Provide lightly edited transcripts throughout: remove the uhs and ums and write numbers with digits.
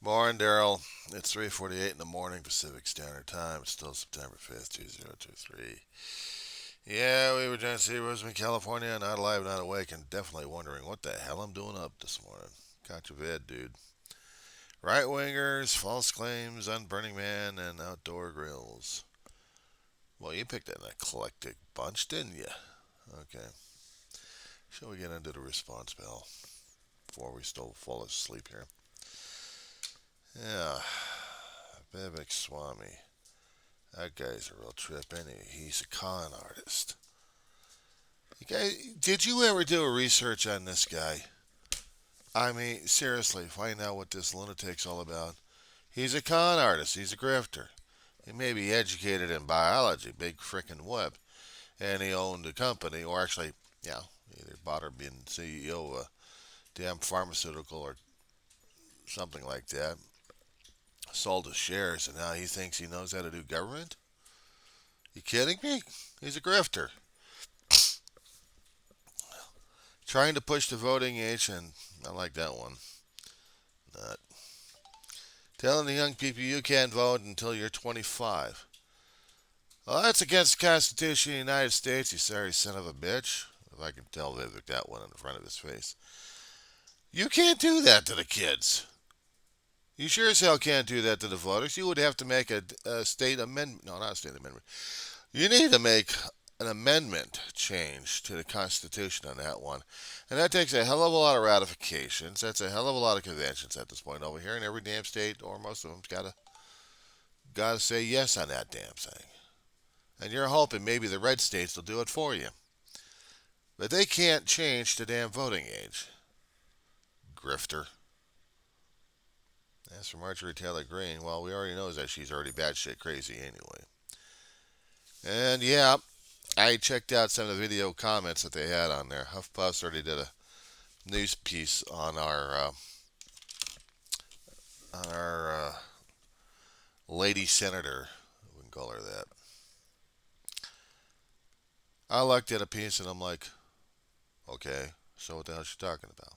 Morning, Daryl. It's 3:48 in the morning Pacific Standard Time. It's still September 5th, 2023. Yeah, we were trying to see Roseman, California, not alive, not awake, and definitely wondering what the hell I'm doing up this morning. Got your vid, dude. Right wingers, false claims on Burning Man, and outdoor grills. Well, you picked an eclectic bunch, didn't you? Okay. Shall we get into the response bell before we still fall asleep here? Yeah. Vivek Swami. That guy's a real trip, ain't he? He's a con artist. Did you ever do a research on this guy? I mean, seriously, find out what this lunatic's all about. He's a con artist. He's a grifter. He may be educated in biology, big frickin' web, and he owned a company, or actually, yeah, either bought or been CEO of a damn pharmaceutical or something like that. Sold his shares, and now he thinks he knows how to do government? You kidding me? He's a grifter. Trying to push the voting age, and I like that one. Not telling the young people you can't vote until you're 25. Well, that's against the Constitution of the United States, you sorry son of a bitch. If I can tell Vivek that one in the front of his face. You can't do that to the kids. You sure as hell can't do that to the voters. You would have to make a state amendment. No, not a state amendment. You need to make an amendment change to the Constitution on that one. And that takes a hell of a lot of ratifications. That's a hell of a lot of conventions at this point over here. And every damn state, or most of them's gotta say yes on that damn thing. And you're hoping maybe the red states will do it for you. But they can't change the damn voting age. Grifter. As for Marjorie Taylor Greene, well, we already know that she's already batshit crazy anyway. And yeah, I checked out some of the video comments that they had on there. HuffPost already did a news piece on our lady senator. We can call her that. I looked at a piece and I'm like, okay, so what the hell is she talking about?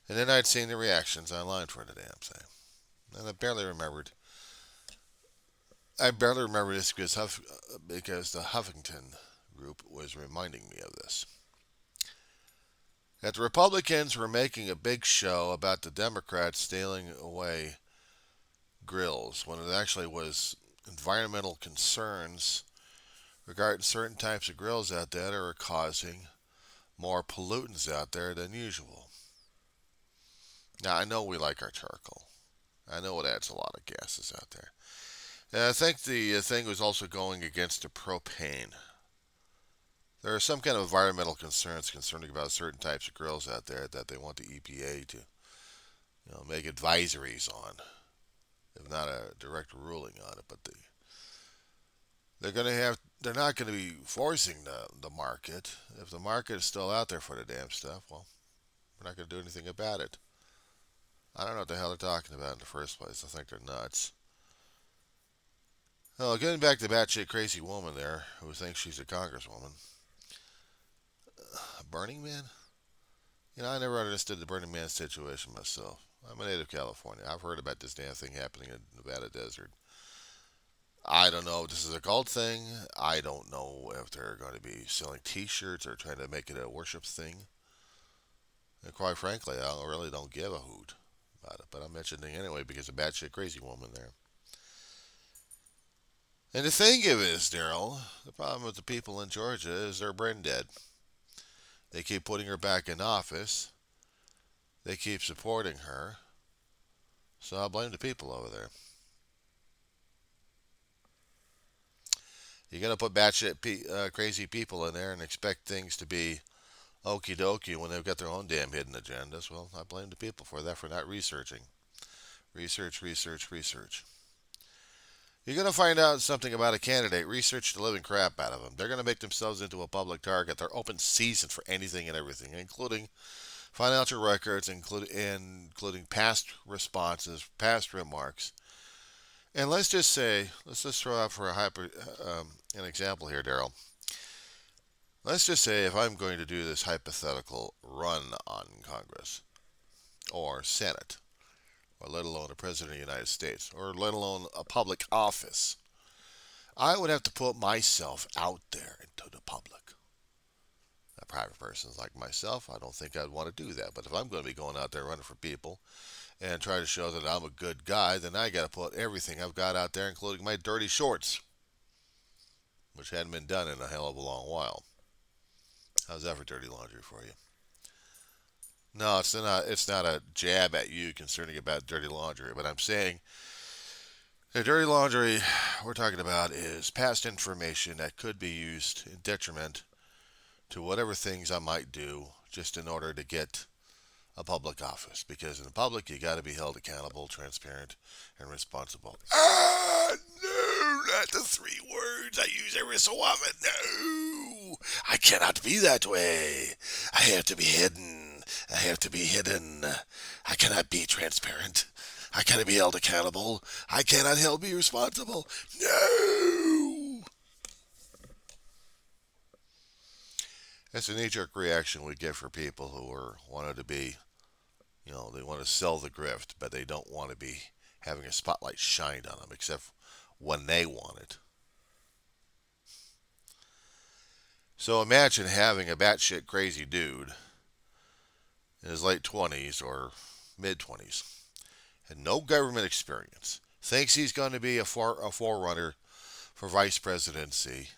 And then I'd seen the reactions online for the damn thing, and I barely remember this because the Huffington group was reminding me of this. That the Republicans were making a big show about the Democrats stealing away grills when it actually was environmental concerns regarding certain types of grills out there that are causing more pollutants out there than usual. Now, I know we like our charcoal. I know it adds a lot of gases out there. And I think the thing was also going against the propane. There are some kind of environmental concerns concerning about certain types of grills out there that they want the EPA to, make advisories on, if not a direct ruling on it. But they're not going to be forcing the market. If the market is still out there for the damn stuff, well, we're not going to do anything about it. I don't know what the hell they're talking about in the first place. I think they're nuts. Well, getting back to the batshit crazy woman there who thinks she's a congresswoman. Burning Man? I never understood the Burning Man situation myself. I'm a native California. I've heard about this damn thing happening in Nevada desert. I don't know if this is a cult thing. I don't know if they're going to be selling T-shirts or trying to make it a worship thing. And quite frankly, I really don't give a hoot about it. But I'm mentioning it anyway because of batshit crazy woman there. And the thing of it is, Daryl, the problem with the people in Georgia is they're brain dead. They keep putting her back in office. They keep supporting her. So I blame the people over there. You're going to put crazy people in there and expect things to be okie dokie when they've got their own damn hidden agendas. Well, I blame the people for that, for not researching. Research, research, research. You're going to find out something about a candidate, research the living crap out of them. They're going to make themselves into a public target. They're open season for anything and everything, including financial records, including past responses, past remarks. And let's just throw out for an example here, Daryl. Let's just say if I'm going to do this hypothetical run on Congress or Senate or let alone a president of the United States, or let alone a public office, I would have to put myself out there into the public. A private person like myself, I don't think I'd want to do that. But if I'm going to be going out there running for people and try to show that I'm a good guy, then I got to put everything I've got out there, including my dirty shorts, which hadn't been done in a hell of a long while. How's that for dirty laundry for you? No, it's not. It's not a jab at you concerning about dirty laundry, but I'm saying the dirty laundry we're talking about is past information that could be used in detriment to whatever things I might do just in order to get a public office. Because in the public, you got to be held accountable, transparent, and responsible. No, not the three words I use every so often. No, I cannot be that way. I have to be hidden. I have to be hidden. I cannot be transparent. I cannot be held accountable. I cannot be responsible. No. That's a knee-jerk reaction we get for people who are wanted to be, they want to sell the grift, but they don't want to be having a spotlight shined on them, except when they want it. So imagine having a batshit crazy dude in his late 20s or mid 20s, had no government experience, thinks he's going to be a forerunner for vice presidency.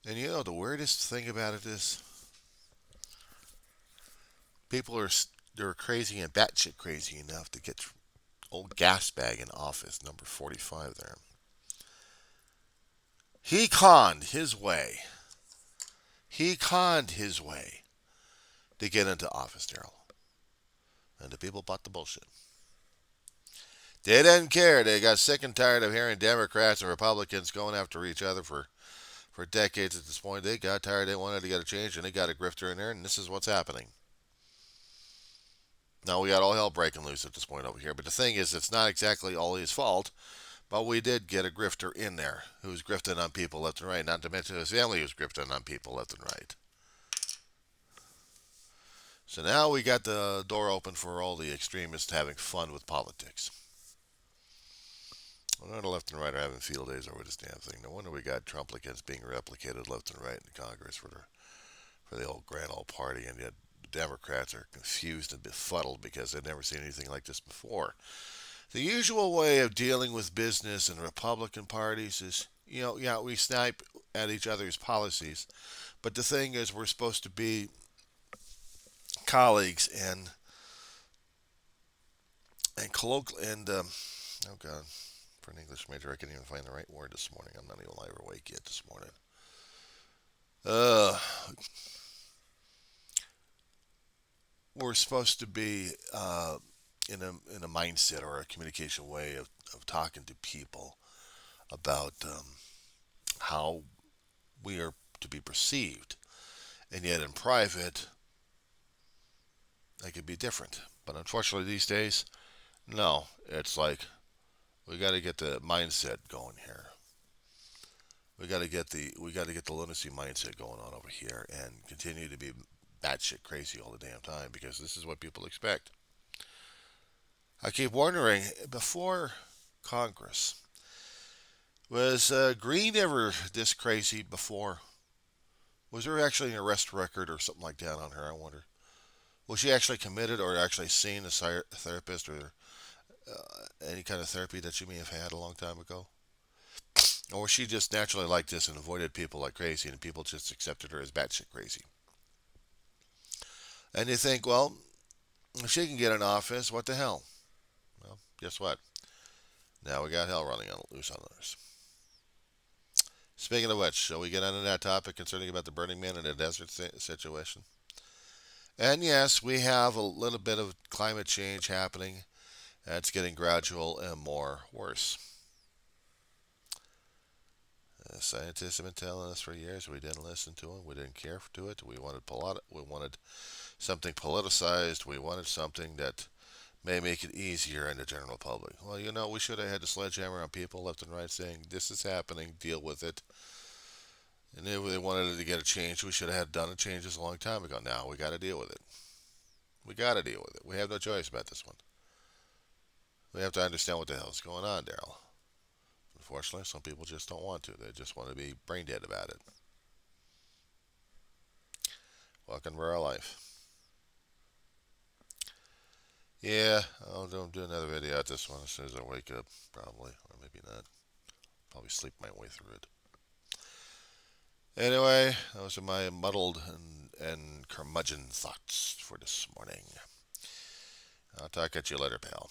And the weirdest thing about it is people they're crazy and batshit crazy enough to get old Gasbag in office, number 45 there. He conned his way. He conned his way to get into office, Daryl. And the people bought the bullshit. They didn't care. They got sick and tired of hearing Democrats and Republicans going after each other for decades at this point. They got tired. They wanted to get a change, and they got a grifter in there, and this is what's happening. Now, we got all hell breaking loose at this point over here. But the thing is, it's not exactly all his fault. But we did get a grifter in there who's grifting on people left and right. Not to mention his family who's grifting on people left and right. So now we got the door open for all the extremists having fun with politics. Well, the left and right are having field days over this damn thing. No wonder we got Trumplicans being replicated left and right in Congress for the old grand old party, and yet the Democrats are confused and befuddled because they've never seen anything like this before. The usual way of dealing with business and Republican parties is, we snipe at each other's policies, but the thing is, we're supposed to be colleagues and colloquial oh god, for an English major, I can't even find the right word this morning. I'm not even ever awake yet this morning. We're supposed to be in a mindset or a communication way of talking to people about how we are to be perceived, and yet in private, they could be different. But unfortunately, these days, no. It's like we got to get the mindset going here. We got to get the lunacy mindset going on over here, and continue to be batshit crazy all the damn time because this is what people expect. I keep wondering, before Congress, was Green ever this crazy before? Was there actually an arrest record or something like that on her? I wonder. Was she actually committed or actually seen a therapist or any kind of therapy that she may have had a long time ago? Or was she just naturally like this and avoided people like crazy and people just accepted her as batshit crazy? And you think, well, if she can get in office, what the hell? Well, guess what? Now we got hell running loose on us. Speaking of which, shall we get on to that topic concerning about the Burning Man in the desert situation? And yes, we have a little bit of climate change happening. It's getting gradual and more worse. Scientists have been telling us for years. We didn't listen to them. We didn't care to it. We wanted something politicized. We wanted something that may make it easier in the general public. Well, we should have had the sledgehammer on people left and right saying, this is happening, deal with it. And if they wanted to get a change, we should have done a changes a long time ago. Now we got to deal with it. We got to deal with it. We have no choice about this one. We have to understand what the hell's going on, Daryl. Unfortunately, some people just don't want to. They just want to be brain dead about it. Welcome to our life. Yeah, I'll do another video at this one as soon as I wake up, probably, or maybe not. Probably sleep my way through it. Anyway, those are my muddled and curmudgeon thoughts for this morning. I'll talk at you later, pal.